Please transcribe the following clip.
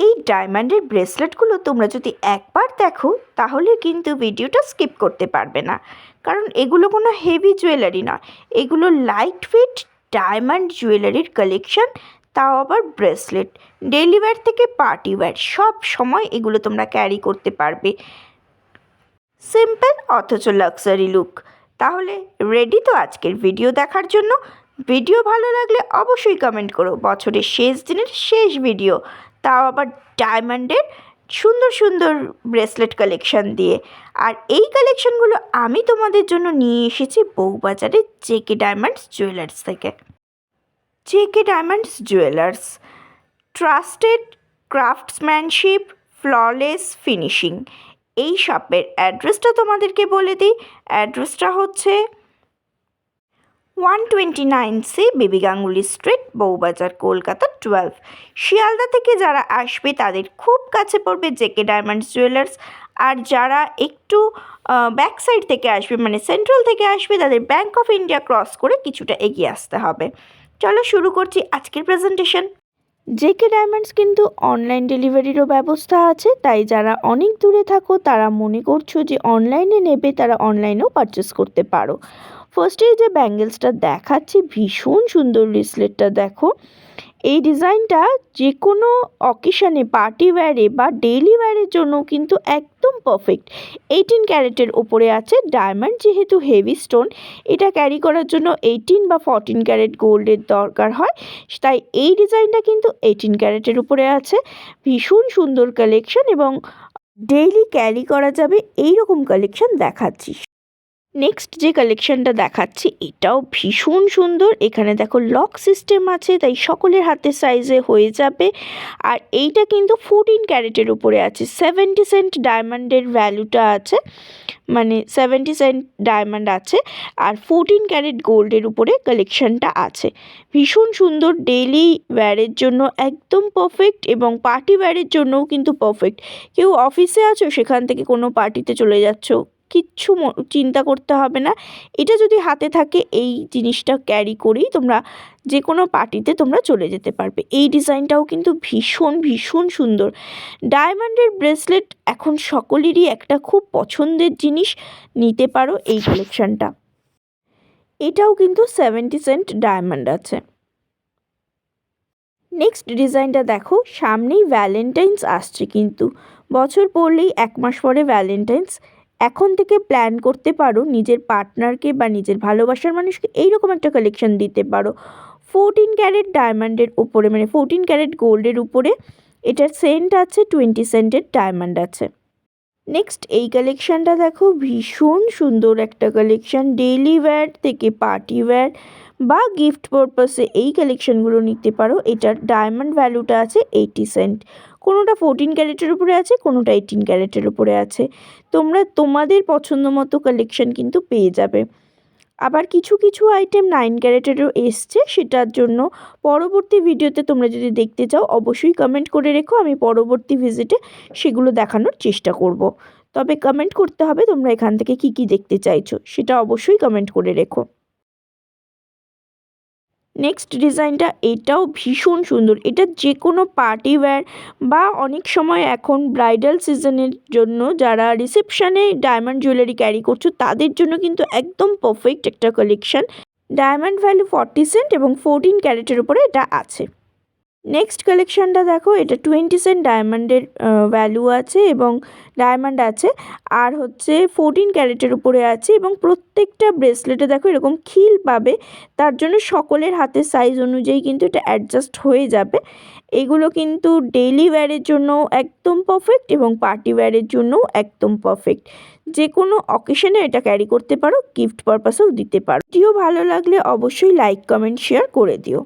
এই ডায়মন্ডের ব্রেসলেটগুলো তোমরা যদি একবার দেখো তাহলে কিন্তু ভিডিওটা স্কিপ করতে পারবে না, কারণ এগুলো কোনো হেভি জুয়েলারি নয়, এগুলো লাইট ওয়েট ডায়মন্ড জুয়েলারির কালেকশন, তাও আবার ব্রেসলেট। ডেইলি ওয়্যার থেকে পার্টি ওয়্যার সব সময় এগুলো তোমরা ক্যারি করতে পারবে। সিম্পল অথচ লাক্সারি লুক। তাহলে রেডি তো আজকের ভিডিও দেখার জন্য? ভিডিও ভালো লাগলে অবশ্যই কমেন্ট করো। বছরের শেষ দিনের শেষ ভিডিও, তাও আবার ডায়মন্ডের সুন্দর সুন্দর ব্রেসলেট কালেকশন দিয়ে। আর এই কালেকশনগুলো আমি তোমাদের জন্য নিয়ে এসেছি বউবাজারের জেকে ডায়মন্ডস জুয়েলার্স থেকে। JK diamonds jewellers, trusted craftsmanship, flawless finishing. এই শপের অ্যাড্রেসটা তোমাদেরকে বলে দিই। অ্যাড্রেসটা হচ্ছে 129C baby Ganguly street, Bowbazar, Kolkata 12। Sealdah থেকে যারা আসবে তাদের খুব কাছে পড়বে জেকে ডায়মন্ডস জুয়েলার্স। আর যারা একটু ব্যাক সাইড থেকে আসবে, মানে সেন্ট্রাল থেকে আসবে, তাদের ব্যাঙ্ক অফ ইন্ডিয়া ক্রস করে কিছুটা এগিয়ে আসতে হবে। চলো শুরু করছি আজকের প্রেজেন্টেশন। জেকে ডায়মন্ডস কিন্তু অনলাইন ডেলিভারিরও ব্যবস্থা আছে, তাই যারা অনেক দূরে থাকো তারা মনে করছো যে অনলাইনে নেবে, তারা অনলাইনেও পারচেস করতে পারো। ফার্স্টেই যে ব্যাঙ্গেলসটা দেখাচ্ছি, ভীষণ সুন্দর ব্রেসলেটটা দেখো। এই ডিজাইনটা যে কোনো অকেশানে, পার্টি ওয়্যারে বা ডেইলি ওয়্যারের জন্য কিন্তু একদম পারফেক্ট। 18 ক্যারেটের ওপরে আছে ডায়মন্ড, যেহেতু হেভি স্টোন, এটা ক্যারি করার জন্য 18 বা 14 ক্যারেট গোল্ডের দরকার হয়, তাই এই ডিজাইনটা কিন্তু 18 ক্যারেটের উপরে আছে। ভীষণ সুন্দর কালেকশন এবং ডেইলি ক্যারি করা যাবে এই রকম কালেকশন দেখাচ্ছি। নেক্সট যে কালেকশনটা দেখাচ্ছি এটাও ভীষণ সুন্দর। এখানে দেখো লক সিস্টেম আছে, তাই সকলের হাতের সাইজে হয়ে যাবে। আর এইটা কিন্তু 14 ক্যারেটের উপরে আছে। 70 সেন্ট ডায়মন্ডের ভ্যালুটা আছে, মানে 70 সেন্ট ডায়মন্ড আছে, আর 14 ক্যারেট গোল্ডের উপরে কালেকশনটা আছে। ভীষণ সুন্দর, ডেইলি ওয়্যারের জন্য একদম পারফেক্ট এবং পার্টি ওয়্যারের জন্যও কিন্তু পারফেক্ট। কেউ অফিসে আছো, সেখান থেকে কোনো পার্টিতে চলে যাচ্ছো, কিচ্ছু চিন্তা করতে হবে না। এটা যদি হাতে থাকে, এই জিনিসটা ক্যারি করেই তোমরা যে কোনো পার্টিতে তোমরা চলে যেতে পারবে। এই ডিজাইনটাও কিন্তু ভীষণ ভীষণ সুন্দর। ডায়মন্ডের ব্রেসলেট এখন সকলেরই একটা খুব পছন্দের জিনিস, নিতে পারো এই কালেকশানটা। এটাও কিন্তু 70 সেন্ট ডায়মন্ড আছে। নেক্সট ডিজাইনটা দেখো, সামনেই ভ্যালেন্টাইন্স আসছে, কিন্তু বছর পড়লেই 1 মাস পরে ভ্যালেন্টাইন্স। এখন থেকে প্ল্যান করতে পারো নিজের পার্টনারকে বা নিজের ভালোবাসার মানুষকে এইরকম একটা কালেকশন দিতে পারো। 14 ক্যারেট ডায়মন্ডের উপরে, মানে 14 ক্যারেট গোল্ডের উপরে এটার সেন্ট আছে, 20 সেন্টের ডায়মন্ড আছে। নেক্সট এই কালেকশানটা দেখো, ভীষণ সুন্দর একটা কালেকশান। ডেইলি ওয়্যার থেকে পার্টি ওয়্যার বা গিফট পারপাসে এই কালেকশানগুলো নিতে পারো। এটার ডায়মন্ড ভ্যালুটা আছে 80 সেন্ট। কোনোটা 14 ক্যারেটের উপরে আছে, কোনোটা 18 ক্যারেটের উপরে আছে। তোমরা তোমাদের পছন্দ মতো কালেকশান কিন্তু পেয়ে যাবে। আবার কিছু কিছু আইটেম 9 ক্যারেটেরও এসছে, সেটার জন্য পরবর্তী ভিডিওতে তোমরা যদি দেখতে চাও অবশ্যই কমেন্ট করে রেখো, আমি পরবর্তী ভিজিটে সেগুলো দেখানোর চেষ্টা করব। তবে কমেন্ট করতে হবে তোমরা এখান থেকে কি কি দেখতে চাইছো, সেটা অবশ্যই কমেন্ট করে রেখো। নেক্সট ডিজাইনটা এটাও ভীষণ সুন্দর। এটা যে কোনো পার্টি ওয়্যার বা অনেক সময় এখন ব্রাইডাল সিজনের জন্য যারা রিসেপশানে ডায়মন্ড জুয়েলারি ক্যারি করছো তাদের জন্য কিন্তু একদম পারফেক্ট একটা কালেকশান। ডায়মন্ড ভ্যালু 40 সেন্ট এবং 14 ক্যারেটের উপরে এটা আছে। নেক্সট কালেকশানটা দেখো, এটা 20 সেন্ট ডায়মন্ডের ভ্যালু আছে এবং ডায়মন্ড আছে, আর হচ্ছে 14 ক্যারেটের উপরে আছে এবং প্রত্যেকটা ব্রেসলেটে দেখো এরকম খিল পাবে, তার জন্য সকলের হাতের সাইজ অনুযায়ী কিন্তু এটা অ্যাডজাস্ট হয়ে যাবে। এগুলো কিন্তু ডেইলি ওয়্যারের জন্য একদম পারফেক্ট এবং পার্টি ওয়্যারের জন্যও একদম পারফেক্ট। যে কোনো অকেশনে এটা ক্যারি করতে পারো, গিফট পারপাসেও দিতে পারো। ভিডিও ভালো লাগলে অবশ্যই লাইক, কমেন্ট, শেয়ার করে দিও।